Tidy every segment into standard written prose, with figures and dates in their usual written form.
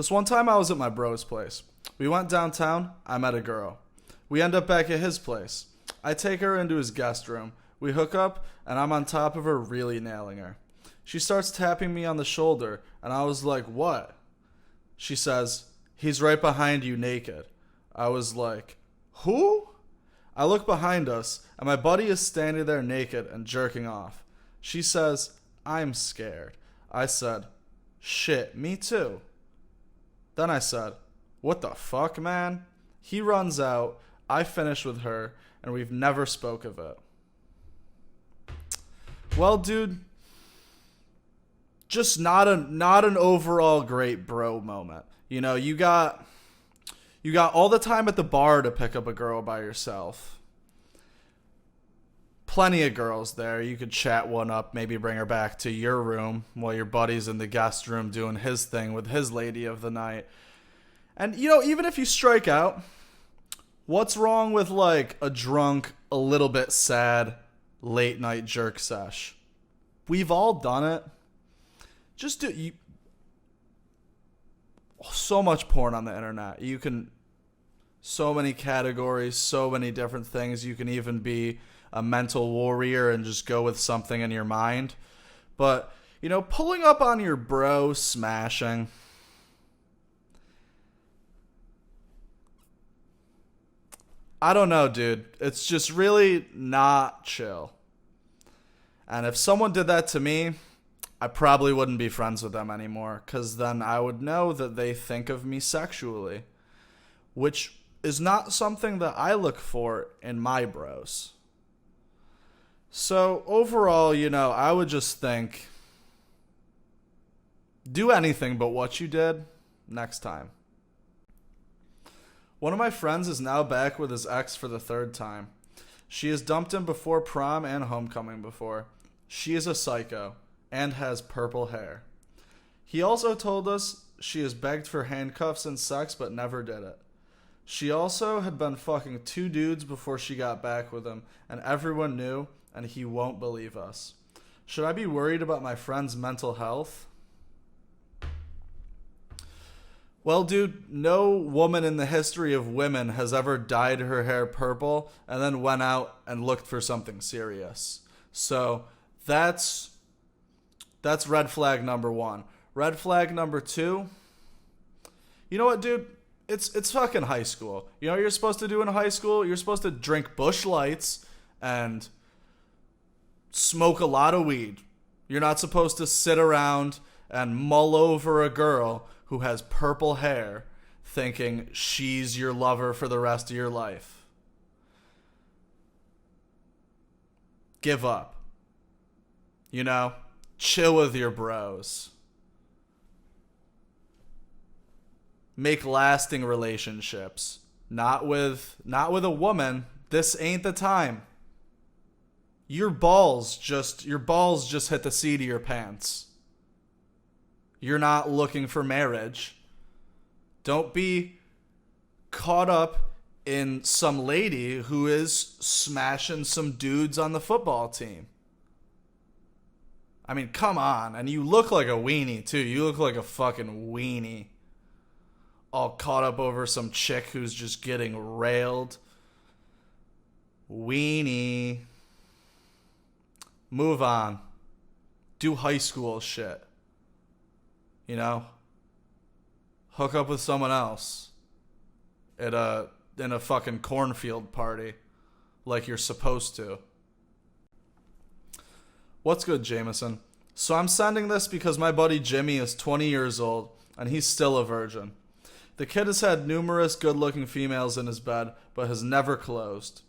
This one time I was at my bro's place. We went downtown. I met a girl. We end up back at his place. I take her into his guest room. We hook up, and I'm on top of her, really nailing her. She starts tapping me on the shoulder, and I was like, what? She says, he's right behind you naked. I was like, who? I look behind us, and my buddy is standing there naked and jerking off. She says, I'm scared. I said, shit, me too. Then I said, what the fuck, man? He runs out, I finish with her, and we've never spoke of it. Well, dude, just not an overall great bro moment. You know, you got all the time at the bar to pick up a girl by yourself. Plenty of girls there. You could chat one up, maybe bring her back to your room while your buddy's in the guest room doing his thing with his lady of the night. And, you know, even if you strike out, what's wrong with, like, a drunk, a little bit sad, late night jerk sesh? We've all done it. Just do... So much porn on the internet. You can... So many categories, so many different things. You can even be a mental warrior and just go with something in your mind. But, you know, pulling up on your bro smashing... I don't know, dude. It's just really not chill. And if someone did that to me, I probably wouldn't be friends with them anymore, because then I would know that they think of me sexually, which is not something that I look for in my bros. So overall, you know, I would just think, do anything but what you did next time. One of my friends is now back with his ex for the third time. She has dumped him before prom and homecoming before. She is a psycho and has purple hair. He also told us she has begged for handcuffs and sex but never did it. She also had been fucking 2 dudes before she got back with him, and everyone knew, and he won't believe us. Should I be worried about my friend's mental health? Well, dude, no woman in the history of women has ever dyed her hair purple and then went out and looked for something serious. So that's red flag number 1. Red flag number 2. You know what, dude? It's fucking high school. You know what you're supposed to do in high school? You're supposed to drink Busch Lights and smoke a lot of weed. You're not supposed to sit around and mull over a girl who has purple hair thinking she's your lover for the rest of your life. Give up. You know? Chill with your bros. Make lasting relationships. Not with a woman. This ain't the time. Your balls just hit the seat of your pants. You're not looking for marriage. Don't be caught up in some lady who is smashing some dudes on the football team. I mean, come on. And you look like a weenie, too. You look like a fucking weenie. All caught up over some chick who's just getting railed. Weenie. Move on. Do high school shit. You know? Hook up with someone else. In a fucking cornfield party. Like you're supposed to. What's good, Jameson? So I'm sending this because my buddy Jimmy is 20 years old, and he's still a virgin. The kid has had numerous good-looking females in his bed, but has never closed.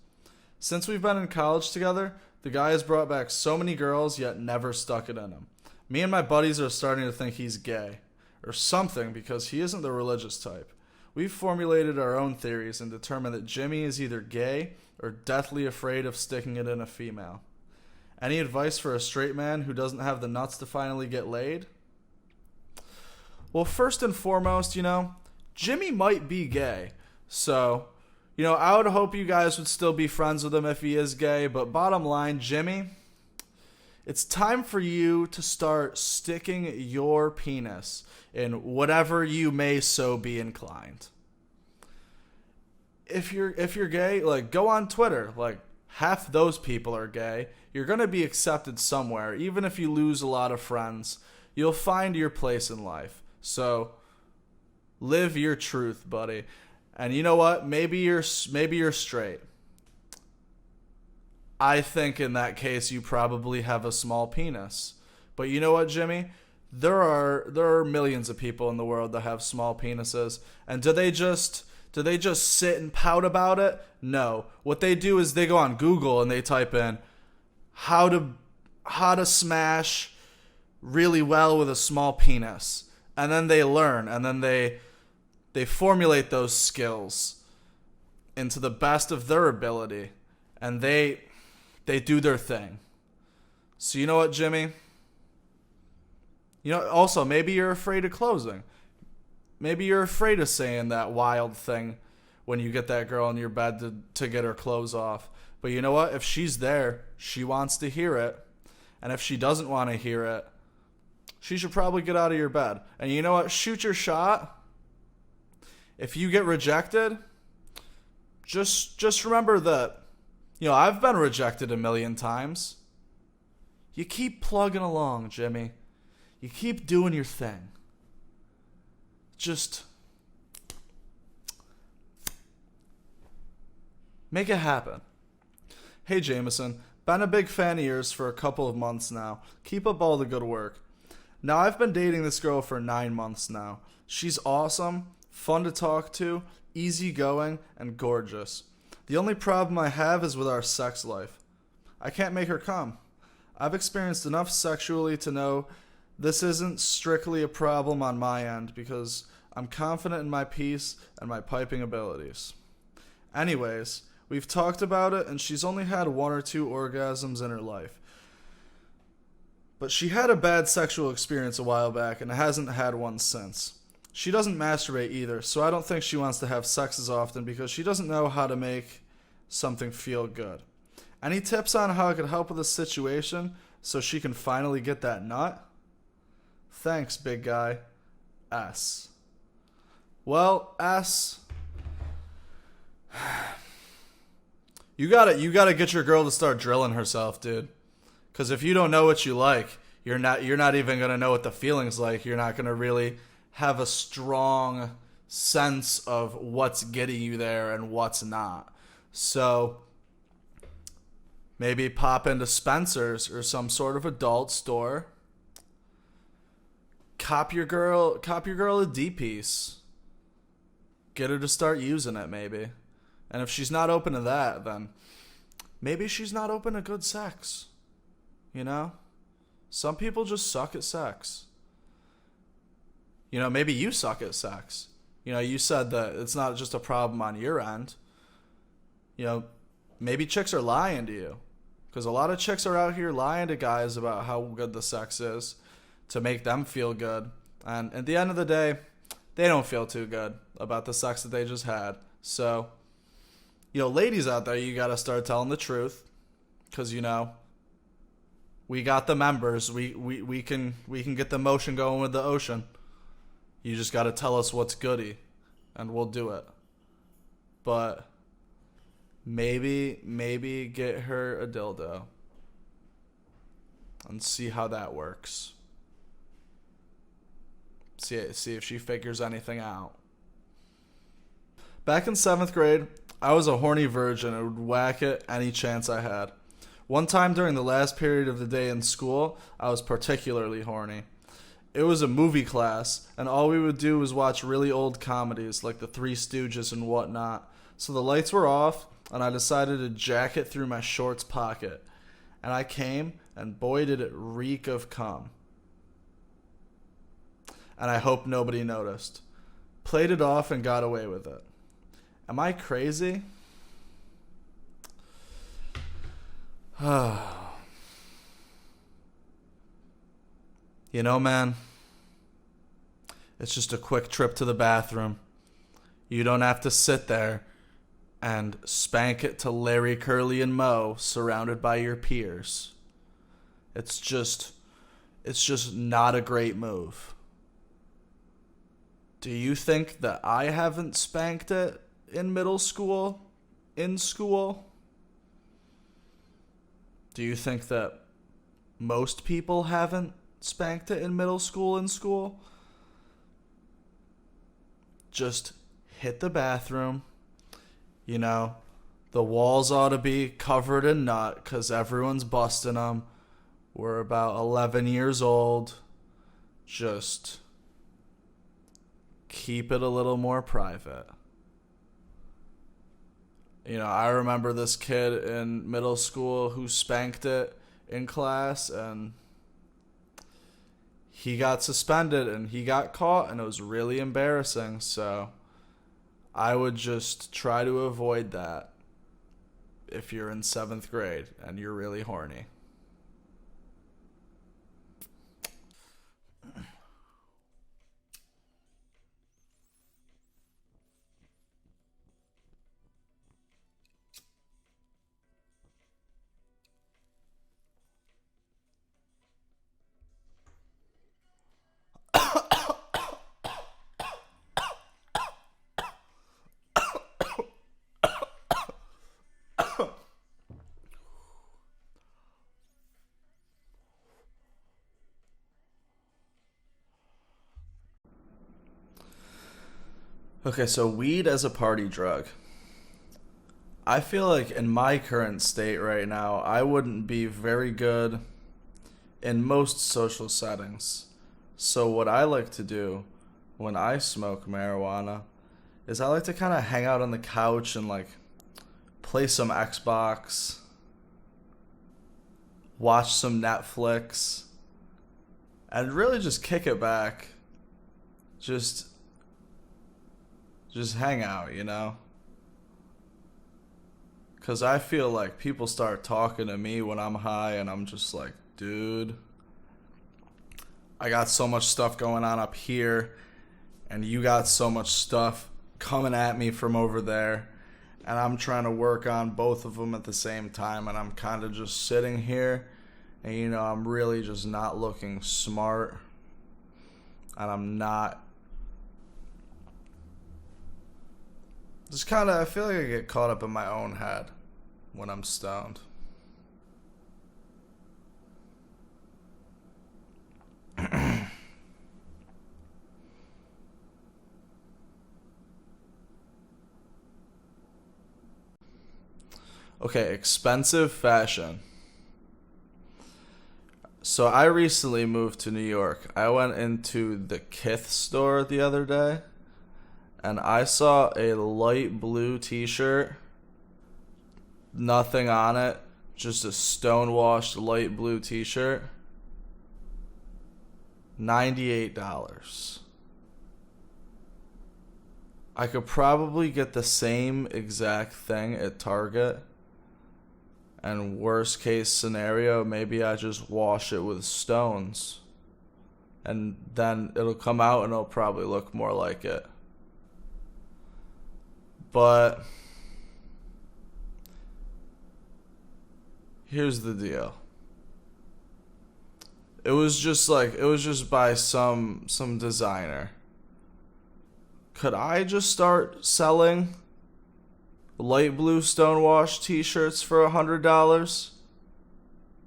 Since we've been in college together, the guy has brought back so many girls, yet never stuck it in him. Me and my buddies are starting to think he's gay. Or something, because he isn't the religious type. We've formulated our own theories and determined that Jimmy is either gay or deathly afraid of sticking it in a female. Any advice for a straight man who doesn't have the nuts to finally get laid? Well, first and foremost, you know, Jimmy might be gay. So, you know, I would hope you guys would still be friends with him if he is gay. But bottom line, Jimmy, It's time for you to start sticking your penis in whatever you may so be inclined. If you're gay, like, go on Twitter. Like, half those people are gay. You're going to be accepted somewhere. Even if you lose a lot of friends, you'll find your place in life. So live your truth, buddy. And you know what? Maybe you're straight. I think in that case you probably have a small penis. But you know what, Jimmy? There are millions of people in the world that have small penises. And do they just sit and pout about it? No. What they do is they go on Google and they type in how to smash really well with a small penis. And then they learn, and then they formulate those skills into the best of their ability, and they do their thing. So you know what, Jimmy? You know, also, maybe you're afraid of closing. Maybe you're afraid of saying that wild thing when you get that girl in your bed to get her clothes off. But you know what? If she's there, she wants to hear it. And if she doesn't want to hear it, she should probably get out of your bed. And you know what? Shoot your shot. If you get rejected, just remember that, you know, I've been rejected a million times. You keep plugging along, Jimmy. You keep doing your thing. Just make it happen. Hey, Jameson. Been a big fan of yours for a couple of months now. Keep up all the good work. Now, I've been dating this girl for 9 months now. She's awesome, fun to talk to, easygoing, and gorgeous. The only problem I have is with our sex life. I can't make her come. I've experienced enough sexually to know this isn't strictly a problem on my end because I'm confident in my peace and my piping abilities. Anyways, we've talked about it and she's only had 1 or 2 orgasms in her life. But she had a bad sexual experience a while back and hasn't had one since. She doesn't masturbate either, so I don't think she wants to have sex as often because she doesn't know how to make something feel good. Any tips on how I could help with this situation so she can finally get that nut? Thanks, big guy. S. Well, S, you gotta get your girl to start drilling herself, dude. Because if you don't know what you like, you're not even gonna know what the feeling's like. You're not gonna really have a strong sense of what's getting you there and what's not. So maybe pop into Spencer's or some sort of adult store. Cop your girl a D-piece. Get her to start using it, maybe. And if she's not open to that, then maybe she's not open to good sex. You know? Some people just suck at sex. You know, maybe you suck at sex. You know, you said that it's not just a problem on your end. You know, maybe chicks are lying to you. Because a lot of chicks are out here lying to guys about how good the sex is to make them feel good. And at the end of the day, they don't feel too good about the sex that they just had. So, you know, ladies out there, you got to start telling the truth. Because, you know, we got the members. We can get the motion going with the ocean. You just got to tell us what's goody, and we'll do it. But maybe get her a dildo and see how that works. See if she figures anything out. Back in 7th grade, I was a horny virgin and would whack it any chance I had. One time during the last period of the day in school, I was particularly horny. It was a movie class, and all we would do was watch really old comedies like The Three Stooges and whatnot. So the lights were off, and I decided to jack it through my shorts pocket. And I came, and boy did it reek of cum. And I hope nobody noticed. Played it off and got away with it. Am I crazy? You know, man, it's just a quick trip to the bathroom. You don't have to sit there and spank it to Larry, Curly, and Moe surrounded by your peers. It's just not a great move. Do you think that I haven't spanked it in middle school? In school? Do you think that most people haven't spanked it in middle school, in school? Just hit the bathroom. You know, the walls ought to be covered in nut because everyone's busting them. We're about 11 years old. Just keep it a little more private. You know, I remember this kid in middle school who spanked it in class, and he got suspended and he got caught, and it was really embarrassing. So I would just try to avoid that if you're in 7th grade and you're really horny. Okay, so weed as a party drug. I feel like in my current state right now, I wouldn't be very good in most social settings. So what I like to do when I smoke marijuana is I like to kind of hang out on the couch and like play some Xbox, watch some Netflix, and really just kick it back. Just hang out, you know? Because I feel like people start talking to me when I'm high, and I'm just like, dude, I got so much stuff going on up here, and you got so much stuff coming at me from over there, and I'm trying to work on both of them at the same time, and I'm kind of just sitting here, and, you know, I'm really just not looking smart, and I'm not... Just kind of, I feel like I get caught up in my own head when I'm stoned. Okay, expensive fashion. So I recently moved to New York. I went into the Kith store the other day, and I saw a light blue t-shirt, nothing on it, just a stonewashed light blue t-shirt, $98. I could probably get the same exact thing at Target, and worst case scenario, maybe I just wash it with stones, and then it'll come out and it'll probably look more like it. But here's the deal. It was just by some designer. Could I just start selling light blue stonewash t-shirts for $100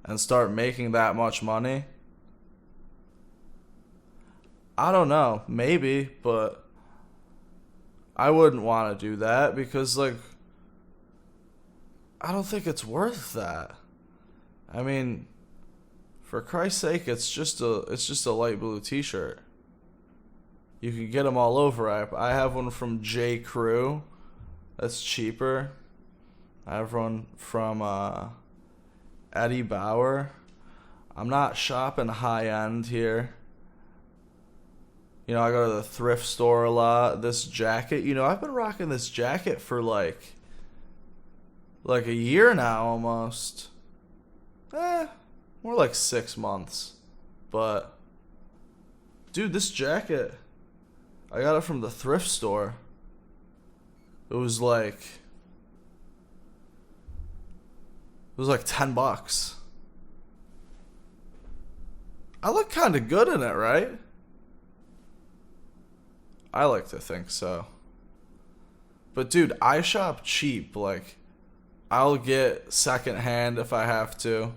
and start making that much money? I don't know, maybe, but I wouldn't want to do that because, like, I don't think it's worth that. I mean, for Christ's sake, it's just a light blue t-shirt. You can get them all over. I have one from J. Crew. That's cheaper. I have one from Eddie Bauer. I'm not shopping high end here. You know, I go to the thrift store a lot. This jacket, you know, I've been rocking this jacket for like a year now almost. More like 6 months. But, dude, this jacket, I got it from the thrift store. It was like $10. I look kind of good in it, right? I like to think so. But dude, I shop cheap. Like, I'll get secondhand if I have to.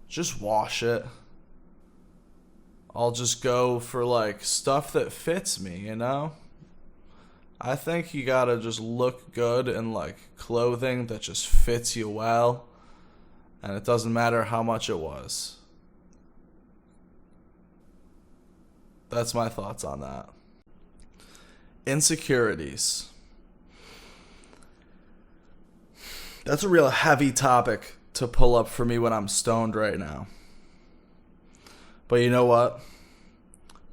Just wash it. I'll just go for like stuff that fits me, you know? I think you gotta just look good in like clothing that just fits you well. And it doesn't matter how much it was. That's my thoughts on that. Insecurities. That's a real heavy topic to pull up for me when I'm stoned right now. But you know what?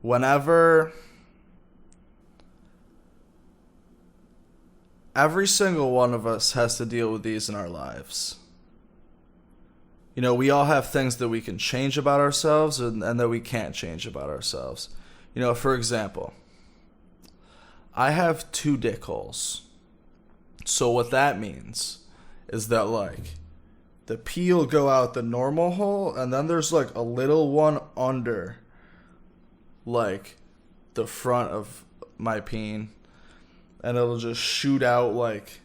Whenever every single one of us has to deal with these in our lives. You know, we all have things that we can change about ourselves and that we can't change about ourselves. You know, for example, I have 2 dick holes. So what that means is that, like, the pee will go out the normal hole, and then there's, like, a little one under, like, the front of my peen, and it'll just shoot out, like,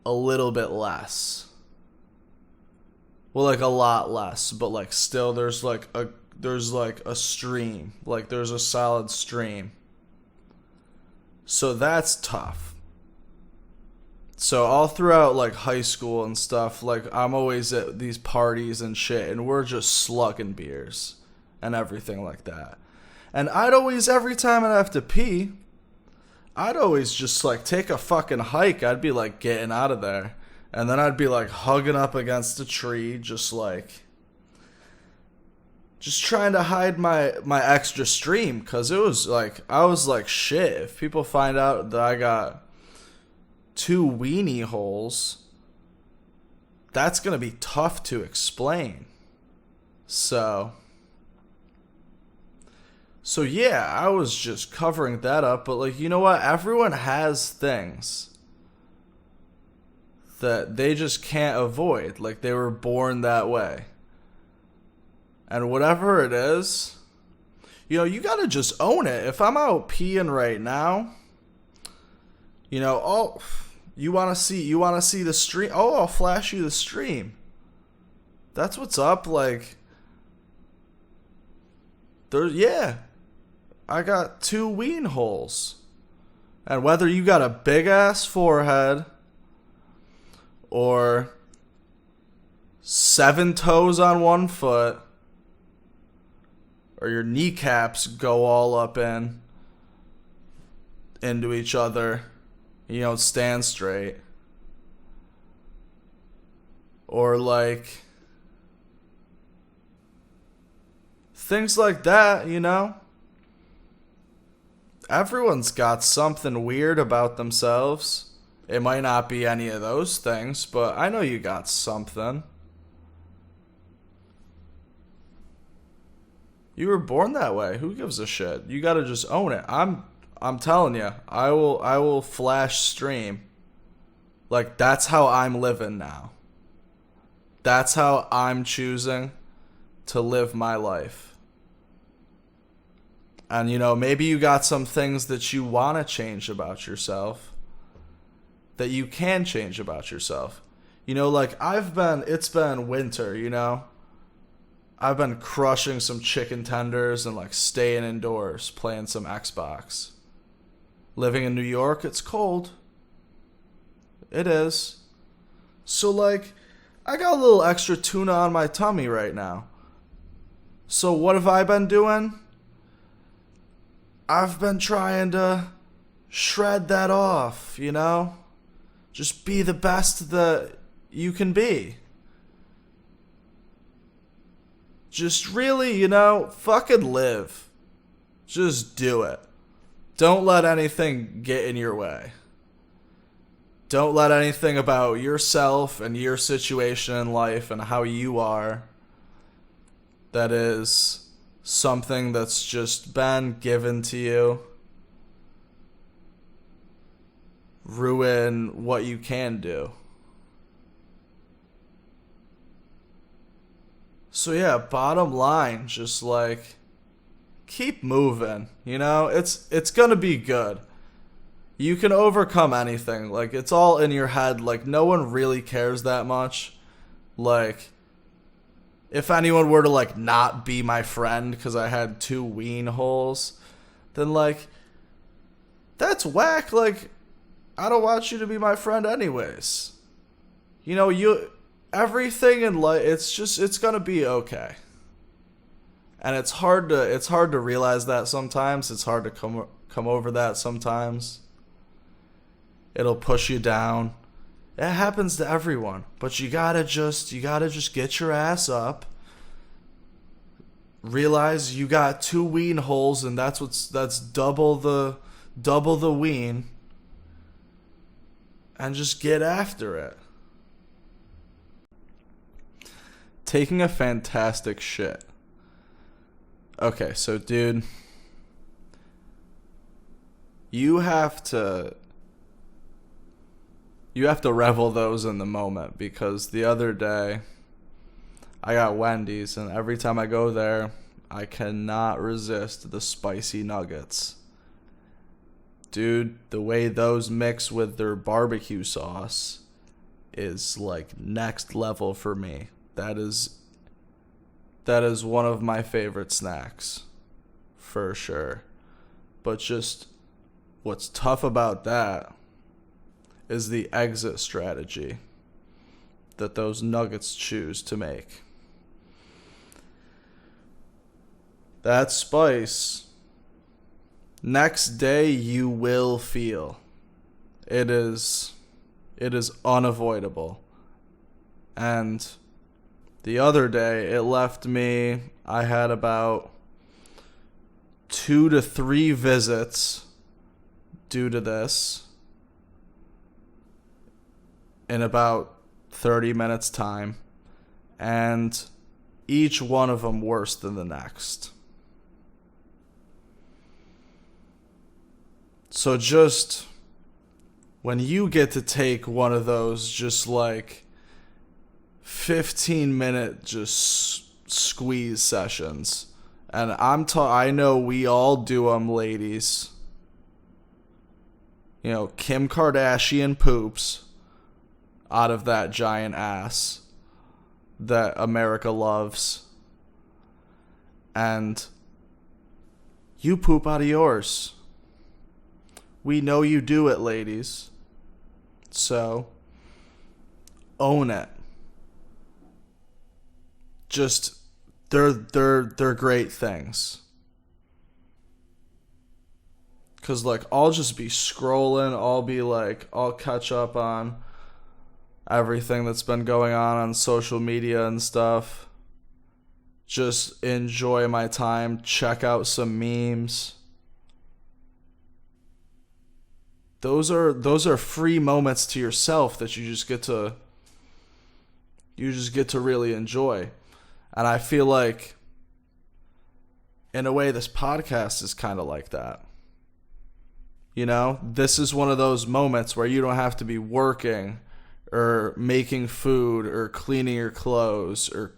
a little bit less. Well, like, a lot less, but, like, still there's a stream. Like, there's a solid stream. So that's tough. So all throughout, like, high school and stuff, like, I'm always at these parties and shit, and we're just slugging beers and everything like that. And I'd always, every time I'd have to pee, I'd always just, like, take a fucking hike. I'd be, like, getting out of there. And then I'd be, like, hugging up against a tree, just trying to hide my extra stream, because it was, like, I was, like, shit. If people find out that I got 2 weenie holes, that's going to be tough to explain. So yeah, I was just covering that up. But, like, you know what? Everyone has things that they just can't avoid. Like, they were born that way. And whatever it is, you know, you got to just own it. If I'm out peeing right now, you know, oh, you want to see the stream? Oh, I'll flash you the stream. That's what's up. Like, I got 2 ween holes. And whether you got a big ass forehead or 7 toes on 1 foot, or your kneecaps go all up into each other, you don't stand straight, or like things like that, you know? Everyone's got something weird about themselves. It might not be any of those things, but I know you got something. You were born that way. Who gives a shit? You gotta just own it. I'm telling you, I will flash stream. Like, that's how I'm living now. That's how I'm choosing to live my life. And, you know, maybe you got some things that you want to change about yourself, that you can change about yourself. You know, like, it's been winter, you know? I've been crushing some chicken tenders and, like, staying indoors, playing some Xbox. Living in New York, it's cold. It is. So, like, I got a little extra tuna on my tummy right now. So what have I been doing? I've been trying to shred that off, you know? Just be the best that you can be. Just really, you know, fucking live. Just do it. Don't let anything get in your way. Don't let anything about yourself and your situation in life and how you are, that is something that's just been given to you, ruin what you can do. So yeah, bottom line, just like keep moving. You know, it's gonna be good. You can overcome anything. Like it's all in your head. Like no one really cares that much. Like if anyone were to like not be my friend because I had 2 ween holes, then like that's whack. Like I don't want you to be my friend anyways. You know, everything in life, it's gonna be okay. And it's hard to realize that sometimes. It's hard to come over that sometimes. It'll push you down. It happens to everyone, but you gotta just get your ass up. Realize you got 2 ween holes, and that's double the ween, and just get after it. Taking a fantastic shit. Okay, so dude, you have to revel those in the moment, because the other day I got Wendy's, and every time I go there, I cannot resist the spicy nuggets. Dude, the way those mix with their barbecue sauce is like next level for me. That is one of my favorite snacks, for sure. But just what's tough about that is the exit strategy that those nuggets choose to make. That spice, next day you will feel. It is unavoidable. And the other day it left me, I had about 2 to 3 visits due to this in about 30 minutes time, and each one of them worse than the next. So just when you get to take one of those just like 15-minute just squeeze sessions, and I know we all do them, ladies. You know, Kim Kardashian poops out of that giant ass that America loves, and you poop out of yours. We know you do it, ladies. So, own it. Just, they're great things. Cause like, I'll just be scrolling, I'll catch up on everything that's been going on social media and stuff. Just enjoy my time, check out some memes. Those are free moments to yourself that you just get to really enjoy. And I feel like in a way this podcast is kind of like that. You know, this is one of those moments where you don't have to be working or making food or cleaning your clothes or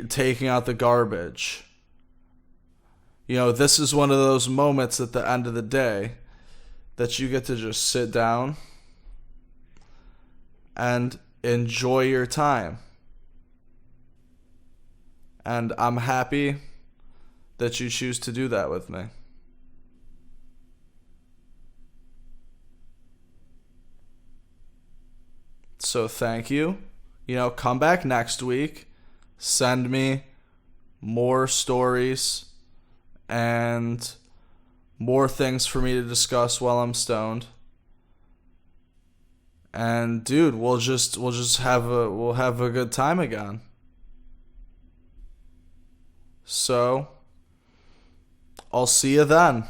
taking out the garbage. You know, this is one of those moments at the end of the day that you get to just sit down and enjoy your time. And I'm happy that you choose to do that with me. So thank you. You know, come back next week. Send me more stories and more things for me to discuss while I'm stoned. And dude, we'll have a good time again. So, I'll see you then.